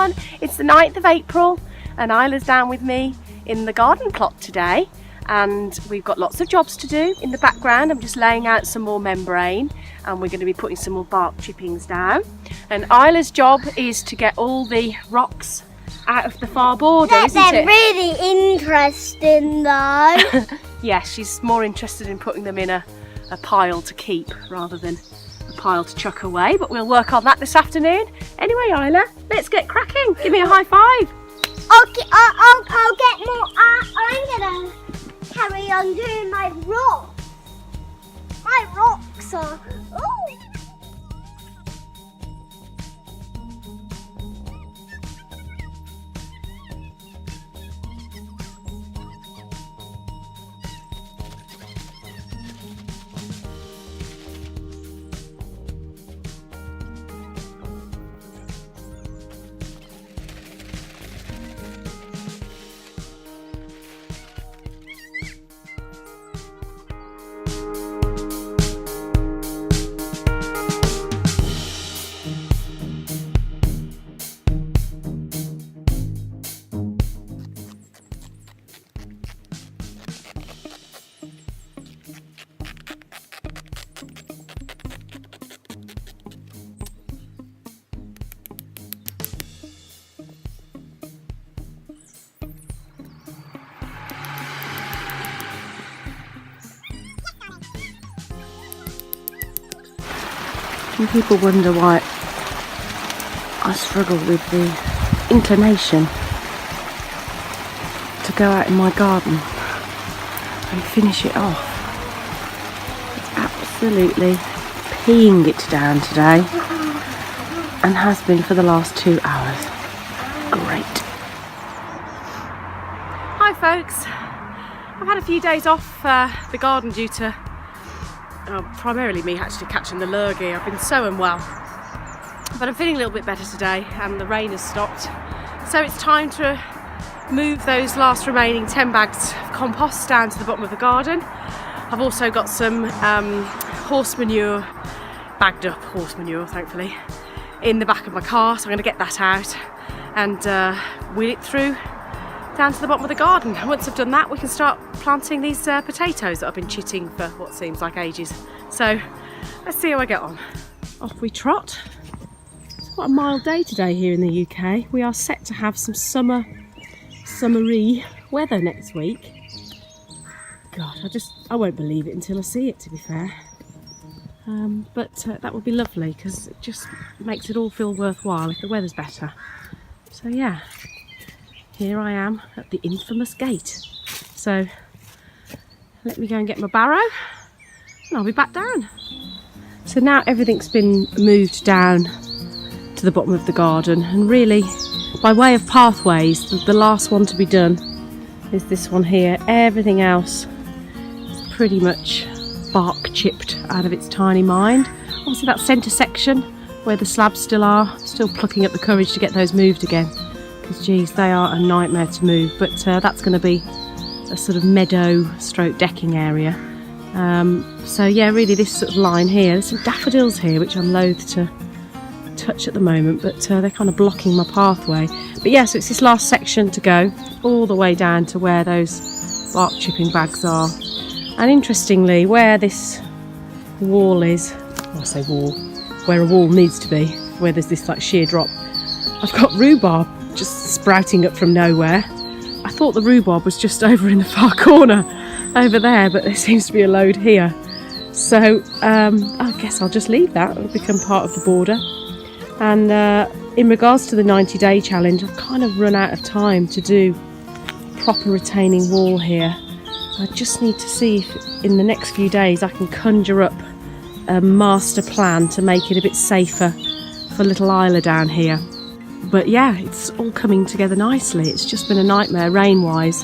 everyone. It's the 9th of April and Isla's down with me in the garden plot today, and we've got lots of jobs to do. In the background I'm just laying out some more membrane and we're going to be putting some more bark chippings down, and Isla's job is to get all the rocks out of the far border, isn't it? They're really interesting though. Yes, she's more interested in putting them in a pile to keep rather than a pile to chuck away, but we'll work on that this afternoon. Anyway, Isla, let's get cracking. Give me a high five. Okay, I'll get more. I'm gonna carry on doing my rocks. My rocks are. Oh. Some people wonder why I struggle with the inclination to go out in my garden and finish it off. It's absolutely peeing it down today and has been for the last 2 hours. Great. Hi folks, I've had a few days off the garden due to primarily me actually catching the lurgy. I've been so unwell, but I'm feeling a little bit better today and the rain has stopped, so it's time to move those last remaining 10 bags of compost down to the bottom of the garden. I've also got some horse manure, bagged up horse manure thankfully, in the back of my car, so I'm going to get that out and wheel it through down to the bottom of the garden. And once I've done that, we can start planting these potatoes that I've been chitting for what seems like ages. So let's see how I get on. Off we trot. It's quite a mild day today here in the UK. We are set to have some summery weather next week. God, I won't believe it until I see it, to be fair. But that would be lovely because it just makes it all feel worthwhile if the weather's better. So yeah. Here I am at the infamous gate. So let me go and get my barrow and I'll be back down. So now everything's been moved down to the bottom of the garden, and really by way of pathways, the last one to be done is this one here. Everything else is pretty much bark chipped out of its tiny mind. Obviously that centre section where the slabs still are, still plucking up the courage to get those moved again. Because geez, they are a nightmare to move, but that's going to be a sort of meadow stroke decking area. So yeah, really this sort of line here, there's some daffodils here which I'm loath to touch at the moment, but they're kind of blocking my pathway. But yeah, so it's this last section to go all the way down to where those bark chipping bags are. And interestingly, where this wall is, I say wall, where a wall needs to be, where there's this like sheer drop, I've got rhubarb just sprouting up from nowhere. I thought the rhubarb was just over in the far corner over there, but there seems to be a load here. So I guess I'll just leave that. It'll become part of the border. And in regards to the 90-day challenge, I've kind of run out of time to do proper retaining wall here. I just need to see if in the next few days I can conjure up a master plan to make it a bit safer for little Isla down here. But yeah, it's all coming together nicely. It's just been a nightmare rain-wise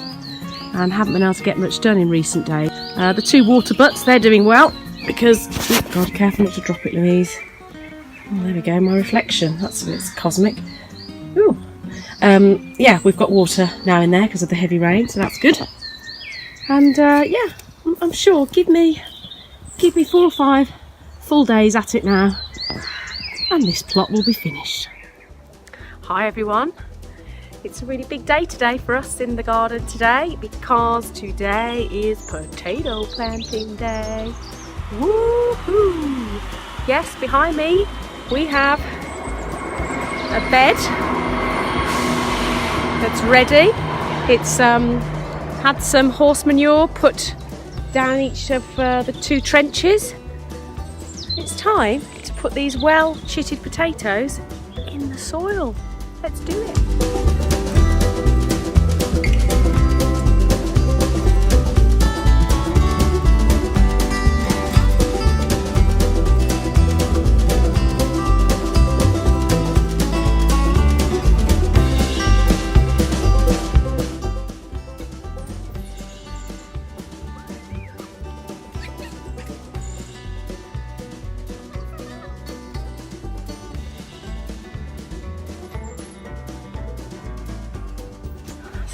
and haven't been able to get much done in recent days. The 2 water butts, they're doing well because, oh God, careful not to drop it, Louise. Oh, there we go, my reflection. That's a bit cosmic. Ooh. Yeah, we've got water now in there because of the heavy rain, so that's good. And yeah, I'm sure, give me 4 or 5 full days at it now and this plot will be finished. Hi everyone. It's a really big day today for us in the garden today because today is potato planting day. Woohoo! Yes, behind me we have a bed that's ready. It's had some horse manure put down each of the 2 trenches. It's time to put these well chitted potatoes in the soil. Let's do it.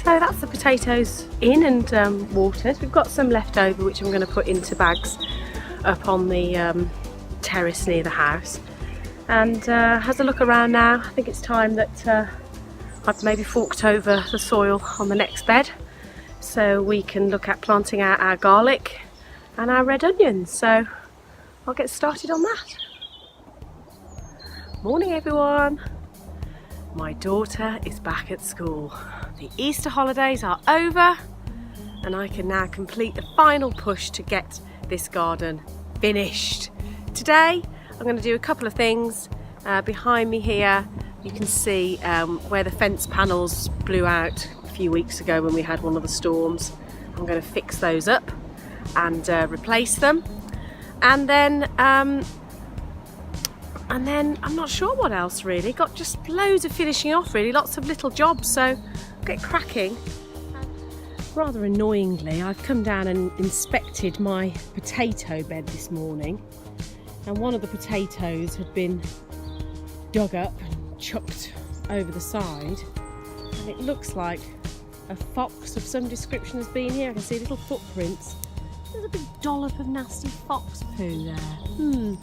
So that's the potatoes in and watered. We've got some left over which I'm going to put into bags up on the terrace near the house. And as I look around now, I think it's time that I've maybe forked over the soil on the next bed so we can look at planting out our garlic and our red onions. So I'll get started on that. Morning everyone. My daughter is back at school. The Easter holidays are over and I can now complete the final push to get this garden finished. Today I'm going to do a couple of things. Behind me here you can see where the fence panels blew out a few weeks ago when we had one of the storms. I'm going to fix those up and replace them, and then I'm not sure what else really. Got just loads of finishing off really, lots of little jobs, so I'll get cracking. Rather annoyingly, I've come down and inspected my potato bed this morning, and one of the potatoes had been dug up and chucked over the side, and it looks like a fox of some description has been here. I can see little footprints. There's a big dollop of nasty fox poo there.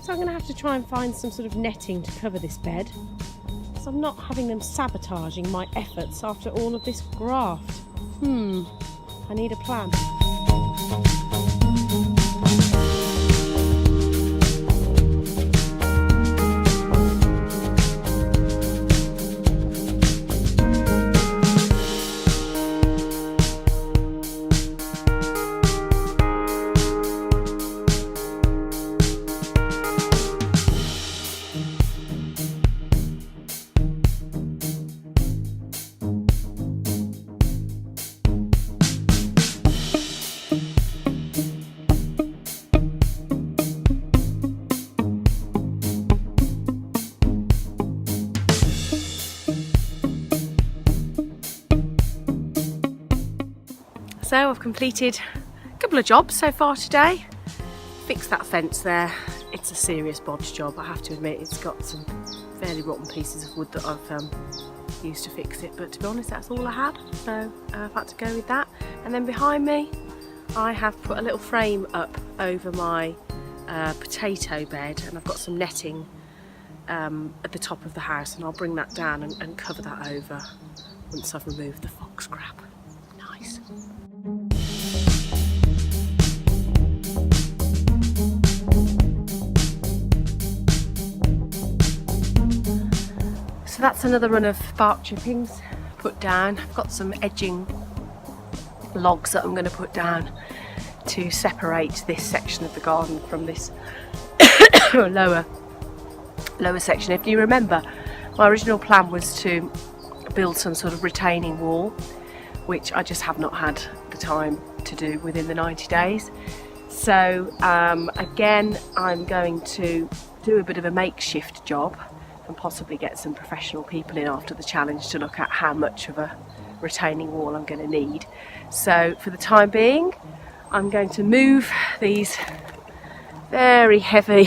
So I'm going to have to try and find some sort of netting to cover this bed, so I'm not having them sabotaging my efforts after all of this graft. I need a plan. So I've completed a couple of jobs so far today. Fixed that fence there. It's a serious bodge job, I have to admit. It's got some fairly rotten pieces of wood that I've used to fix it, but to be honest that's all I had, so I've had to go with that. And then behind me I have put a little frame up over my potato bed, and I've got some netting at the top of the house, and I'll bring that down and cover that over once I've removed the fox crap. Nice. So that's another run of bark chippings put down. I've got some edging logs that I'm going to put down to separate this section of the garden from this lower section. If you remember, my original plan was to build some sort of retaining wall, which I just have not had the time to do within the 90 days. So again, I'm going to do a bit of a makeshift job and possibly get some professional people in after the challenge to look at how much of a retaining wall I'm going to need. So for the time being, I'm going to move these very heavy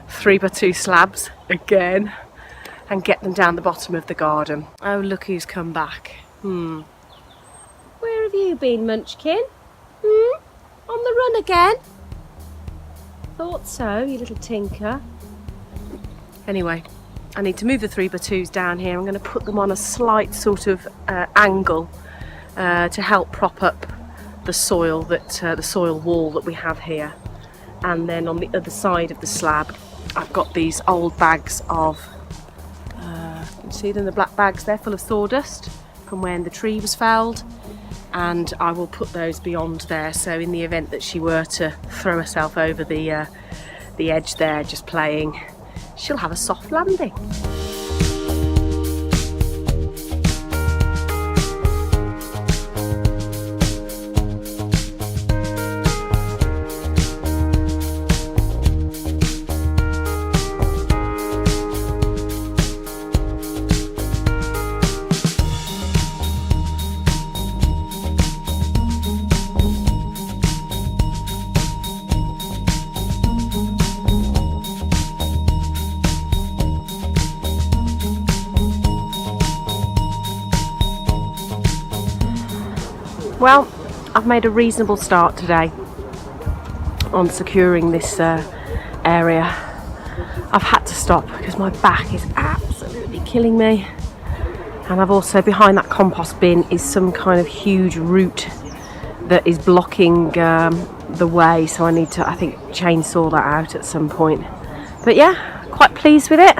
3x2 slabs again and get them down the bottom of the garden. Oh, look who's come back. Where have you been, Munchkin? On the run again? Thought so, you little tinker. Anyway, I need to move the 3x2s down here. I'm going to put them on a slight sort of angle to help prop up the soil the soil wall that we have here. And then on the other side of the slab, I've got these old bags of, you can see them, the black bags, they're full of sawdust from when the tree was felled, and I will put those beyond there, so in the event that she were to throw herself over the edge there just playing, she'll have a soft landing. Well, I've made a reasonable start today on securing this area. I've had to stop because my back is absolutely killing me, and I've also, behind that compost bin is some kind of huge root that is blocking the way, so I need to, I think, chainsaw that out at some point. But yeah, quite pleased with it,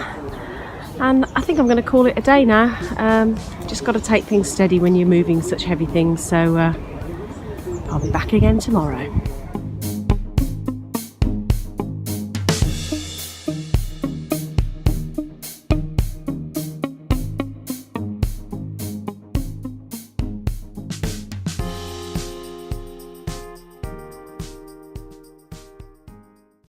and I think I'm going to call it a day now. Just got to take things steady when you're moving such heavy things, so I'll be back again tomorrow.